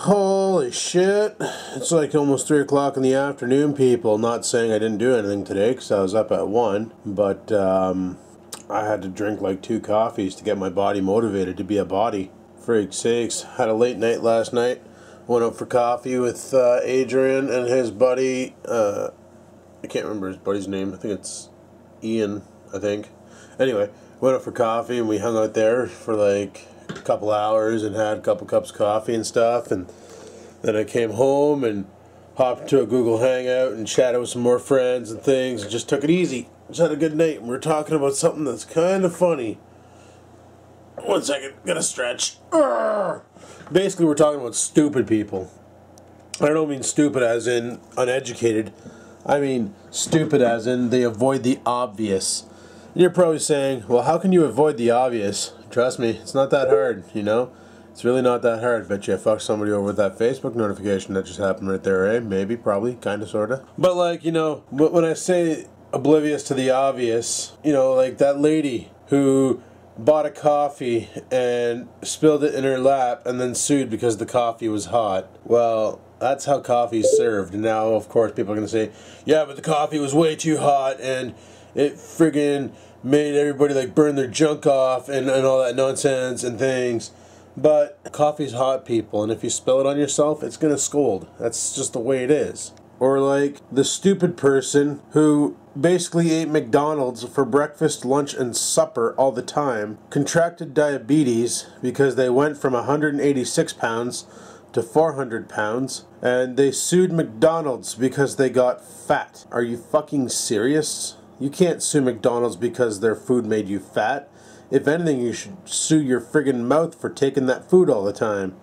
Holy shit. It's like almost 3 o'clock in the afternoon, people. Not saying I didn't do anything today because I was up at 1, but I had to drink like 2 coffees to get my body motivated to be a body. Freak's sakes. Had a late night last night. Went out for coffee with Adrian and his buddy. I can't remember his buddy's name. I think it's Ian, I think. Anyway, went out for coffee and we hung out there for like a couple hours and had a couple cups of coffee and stuff, and then I came home and hopped into a Google Hangout and chatted with some more friends and things and just took it easy. Just had a good night, and we were talking about something that's kind of funny. 1 second, gotta stretch. Urgh. Basically, we're talking about stupid people. I don't mean stupid as in uneducated. I mean stupid as in they avoid the obvious. And you're probably saying, well, how can you avoid the obvious? Trust me, it's not that hard, you know? It's really not that hard. Bet you I fucked somebody over with that Facebook notification that just happened right there, eh? Maybe, probably, kinda, sorta. But like, you know, when I say oblivious to the obvious, you know, like that lady who bought a coffee and spilled it in her lap and then sued because the coffee was hot. Well, that's how coffee's served. And now, of course, people are going to say, yeah, but the coffee was way too hot and it friggin' made everybody like burn their junk off and all that nonsense and things. But coffee's hot, people, and if you spill it on yourself, it's going to scold. That's just the way it is. Or like the stupid person who basically ate McDonald's for breakfast, lunch, and supper all the time, contracted diabetes because they went from 186 pounds to 400 pounds, and they sued McDonald's because they got fat. Are you fucking serious? You can't sue McDonald's because their food made you fat. If anything, you should sue your friggin' mouth for taking that food all the time.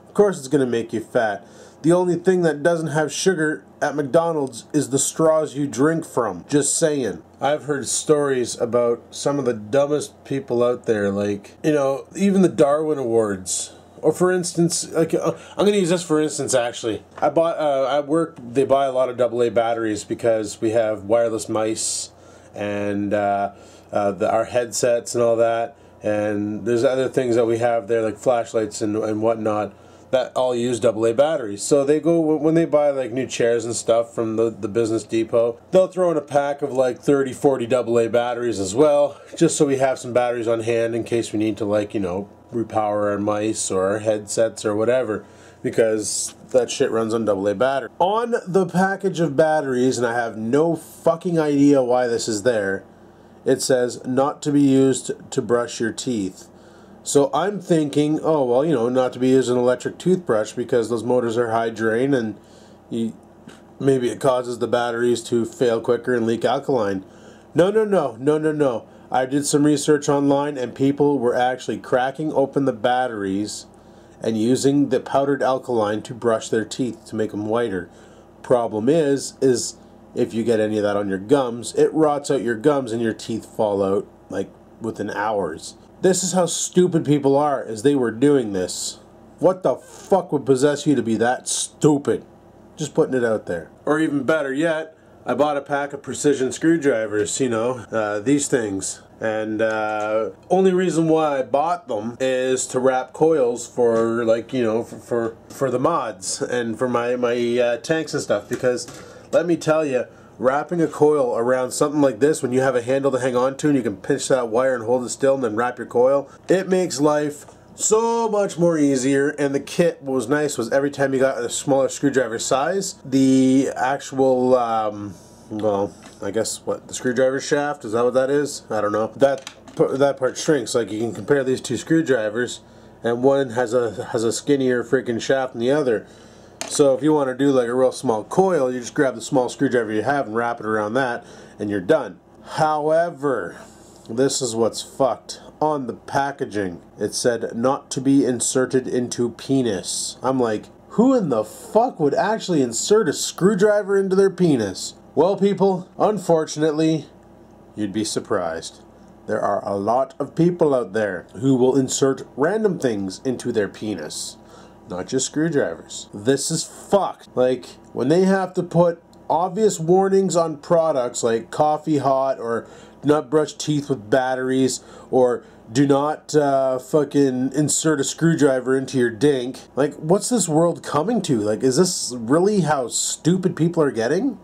Of course it's gonna make you fat. The only thing that doesn't have sugar at McDonald's is the straws you drink from. Just saying. I've heard stories about some of the dumbest people out there, like, you know, even the Darwin Awards. Or for instance, like, I'm going to use this for instance, actually. I bought, at work, they buy a lot of AA batteries because we have wireless mice and our headsets and all that. And there's other things that we have there, like flashlights and whatnot, that all use AA batteries. So they go, when they buy like new chairs and stuff from the Business Depot, they'll throw in a pack of like 30, 40 AA batteries as well, just so we have some batteries on hand in case we need to, like, you know, repower our mice or our headsets or whatever, because that shit runs on AA battery. On the package of batteries, and I have no fucking idea why this is there, it says not to be used to brush your teeth. So I'm thinking, oh, well, you know, not to be using an electric toothbrush because those motors are high drain and maybe it causes the batteries to fail quicker and leak alkaline. No. I did some research online and people were actually cracking open the batteries and using the powdered alkaline to brush their teeth to make them whiter. Problem is if you get any of that on your gums, it rots out your gums and your teeth fall out like within hours. This is how stupid people are as they were doing this. What the fuck would possess you to be that stupid? Just putting it out there. Or even better yet, I bought a pack of precision screwdrivers, you know, these things. And only reason why I bought them is to wrap coils for, like, you know, for the mods and for my tanks and stuff. Because let me tell you, wrapping a coil around something like this when you have a handle to hang on to and you can pinch that wire and hold it still and then wrap your coil, it makes life so much more easier. And the kit, what was nice was every time you got a smaller screwdriver size, the actual, well, I guess what, the screwdriver shaft, is that what that is? I don't know. That part shrinks. Like, you can compare these two screwdrivers and one has a skinnier freaking shaft than the other. So if you want to do like a real small coil, you just grab the small screwdriver you have and wrap it around that and you're done. However, this is what's fucked. On the packaging, it said not to be inserted into penis. I'm like, who in the fuck would actually insert a screwdriver into their penis? Well, people, unfortunately, you'd be surprised. There are a lot of people out there who will insert random things into their penis. Not just screwdrivers. This is fucked. Like, when they have to put obvious warnings on products like coffee hot or do not brush teeth with batteries or Do not fucking insert a screwdriver into your dink. Like, what's this world coming to? Like, is this really how stupid people are getting?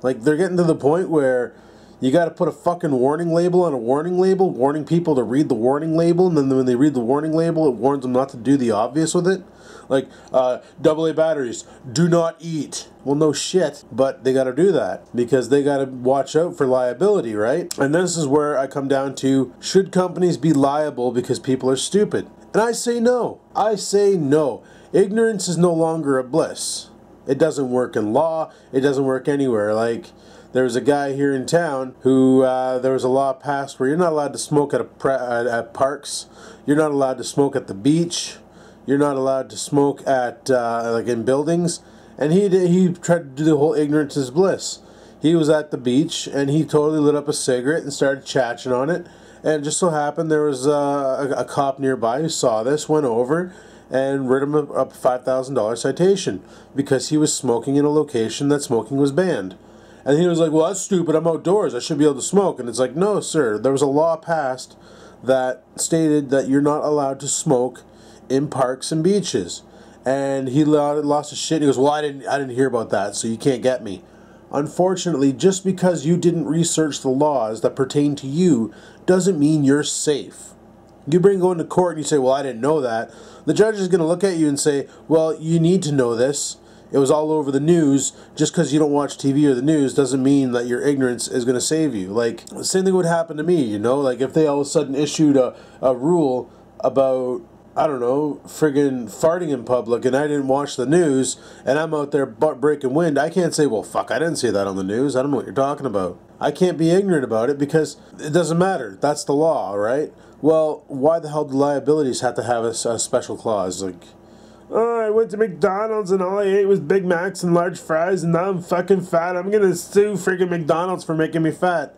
Like, they're getting to the point where you got to put a fucking warning label on a warning label, warning people to read the warning label, and then when they read the warning label, it warns them not to do the obvious with it. Like, AA batteries, do not eat. Well, no shit, but they got to do that because they got to watch out for liability, right? And this is where I come down to, should companies be liable because people are stupid? And I say no. I say no. Ignorance is no longer a bliss. It doesn't work in law. It doesn't work anywhere. Like, there was a guy here in town who, there was a law passed where you're not allowed to smoke at parks. You're not allowed to smoke at the beach. You're not allowed to smoke at, like in buildings. And he tried to do the whole ignorance is bliss. He was at the beach and he totally lit up a cigarette and started chatching on it. And it just so happened there was a cop nearby who saw this, went over, and wrote him a $5,000 citation because he was smoking in a location that smoking was banned. And he was like, well, that's stupid, I'm outdoors, I should be able to smoke. And it's like, no, sir, there was a law passed that stated that you're not allowed to smoke in parks and beaches. And he lost his shit. He goes, well, I didn't hear about that, so you can't get me. Unfortunately, just because you didn't research the laws that pertain to you doesn't mean you're safe. You going to court and you say, well, I didn't know that. The judge is going to look at you and say, well, you need to know this. It was all over the news. Just because you don't watch TV or the news doesn't mean that your ignorance is going to save you. Like, the same thing would happen to me, you know? Like, if they all of a sudden issued a rule about, I don't know, friggin' farting in public and I didn't watch the news and I'm out there butt breaking wind, I can't say, well, fuck, I didn't see that on the news. I don't know what you're talking about. I can't be ignorant about it because it doesn't matter. That's the law, right? Well, why the hell do liabilities have to have a special clause? Like, oh, I went to McDonald's and all I ate was Big Macs and large fries and now I'm fucking fat. I'm gonna sue friggin' McDonald's for making me fat.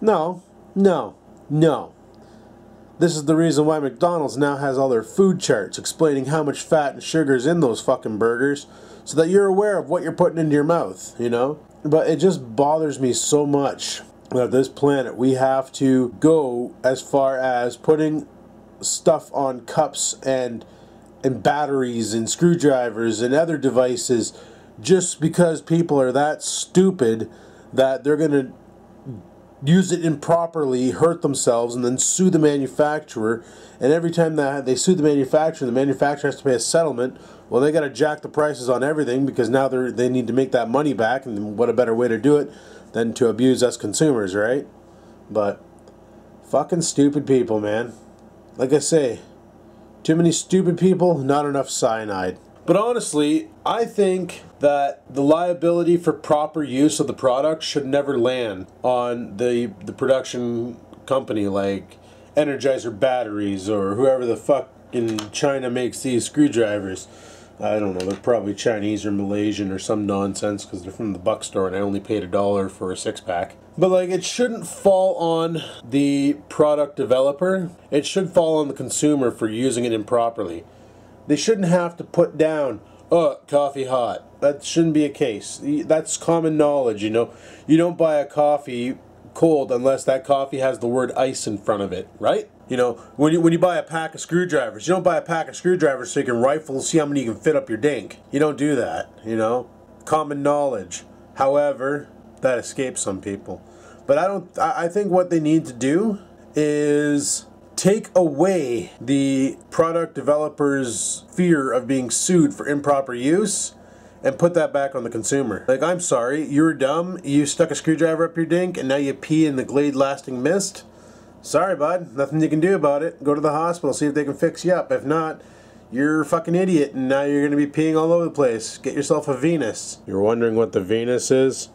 No, no, no. This is the reason why McDonald's now has all their food charts explaining how much fat and sugar is in those fucking burgers so that you're aware of what you're putting into your mouth, you know? But it just bothers me so much that this planet, we have to go as far as putting stuff on cups and batteries and screwdrivers and other devices just because people are that stupid that they're going to use it improperly, hurt themselves, and then sue the manufacturer. And every time that they sue the manufacturer has to pay a settlement. Well, they got to jack the prices on everything because now they need to make that money back. And what a better way to do it than to abuse us consumers, right? But fucking stupid people, man. Like I say, too many stupid people, not enough cyanide. But honestly, I think that the liability for proper use of the product should never land on the production company like Energizer Batteries or whoever the fuck in China makes these screwdrivers. I don't know, they're probably Chinese or Malaysian or some nonsense because they're from the buck store and I only paid $1 for a 6-pack. But like, it shouldn't fall on the product developer. It should fall on the consumer for using it improperly. They shouldn't have to put down, oh, coffee hot. That shouldn't be a case. That's common knowledge, you know. You don't buy a coffee cold unless that coffee has the word ice in front of it, right? You know, when you buy a pack of screwdrivers, you don't buy a pack of screwdrivers so you can rifle and see how many you can fit up your dink. You don't do that, you know. Common knowledge. However, that escapes some people. But I think what they need to do is take away the product developer's fear of being sued for improper use and put that back on the consumer. Like, I'm sorry, you're dumb, you stuck a screwdriver up your dink and now you pee in the Glade lasting mist. Sorry, bud, nothing you can do about it. Go to the hospital, see if they can fix you up. If not, you're a fucking idiot and now you're gonna be peeing all over the place. Get yourself a Venus. You're wondering what the Venus is?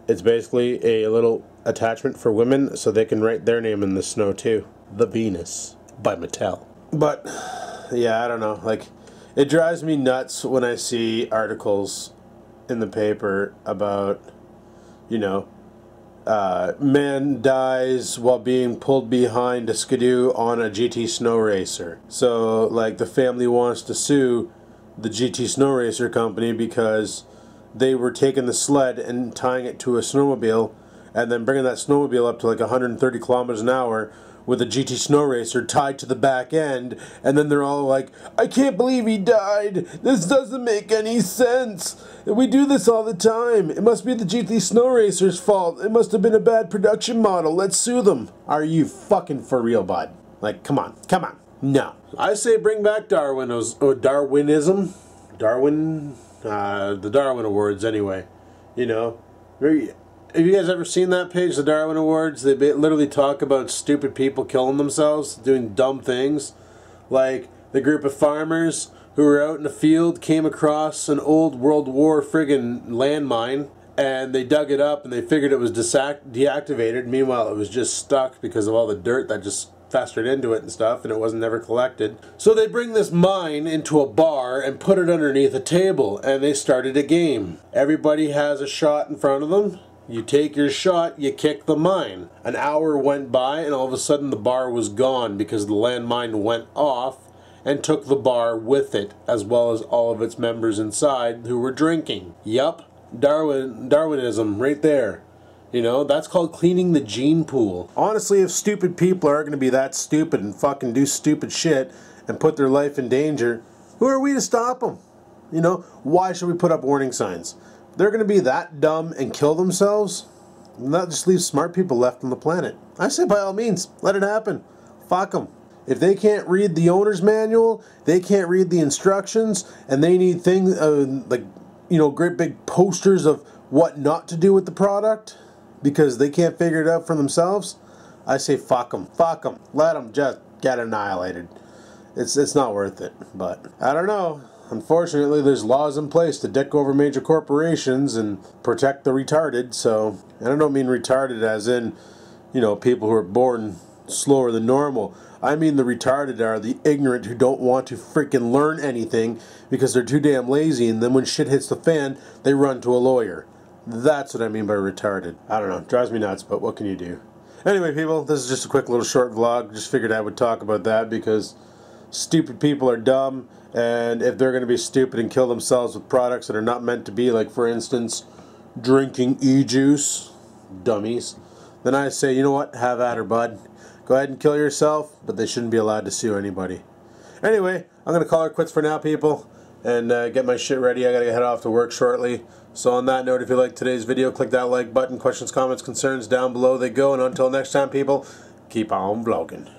It's basically a little attachment for women so they can write their name in the snow too. The Venus by Mattel. But yeah, I don't know, like, it drives me nuts when I see articles in the paper about, you know, man dies while being pulled behind a skidoo on a GT snow racer. So like, the family wants to sue the GT snow racer company because they were taking the sled and tying it to a snowmobile and then bringing that snowmobile up to like 130 kilometers an hour with a GT Snow Racer tied to the back end, and then they're all like, I can't believe he died. This doesn't make any sense. We do this all the time. It must be the GT Snow Racer's fault. It must have been a bad production model. Let's sue them. Are you fucking for real, bud? Like, come on. Come on. No. I say bring back Darwinism. The Darwin Awards, anyway. You know. Have you guys ever seen that page, the Darwin Awards? They literally talk about stupid people killing themselves, doing dumb things. Like the group of farmers who were out in the field came across an old World War friggin' landmine, and they dug it up and they figured it was deactivated. Meanwhile, it was just stuck because of all the dirt that just festered into it and stuff, and it wasn't never collected. So they bring this mine into a bar and put it underneath a table, and they started a game. Everybody has a shot in front of them. You take your shot, you kick the mine. An hour went by, and all of a sudden the bar was gone because the landmine went off and took the bar with it, as well as all of its members inside who were drinking. Yup, Darwinism right there. You know, that's called cleaning the gene pool. Honestly, if stupid people are going to be that stupid and fucking do stupid shit and put their life in danger, who are we to stop them? You know, why should we put up warning signs? They're going to be that dumb and kill themselves, and that just leaves smart people left on the planet. I say by all means, let it happen. Fuck them. If they can't read the owner's manual, they can't read the instructions, and they need things like, you know, great big posters of what not to do with the product because they can't figure it out for themselves, I say fuck them. Fuck them. Let them just get annihilated. It's not worth it. But I don't know. Unfortunately, there's laws in place to dick over major corporations and protect the retarded, so, and I don't mean retarded as in, you know, people who are born slower than normal. I mean the retarded are the ignorant who don't want to freaking learn anything because they're too damn lazy, and then when shit hits the fan, they run to a lawyer. That's what I mean by retarded. I don't know, it drives me nuts, but what can you do? Anyway, people, this is just a quick little short vlog. Just figured I would talk about that because stupid people are dumb. And if they're going to be stupid and kill themselves with products that are not meant to be, like for instance, drinking e-juice, dummies, then I say, you know what, have at her, bud. Go ahead and kill yourself, but they shouldn't be allowed to sue anybody. Anyway, I'm going to call her quits for now, people, and get my shit ready. I got to head off to work shortly. So on that note, if you liked today's video, click that like button. Questions, comments, concerns, down below they go. And until next time, people, keep on vlogging.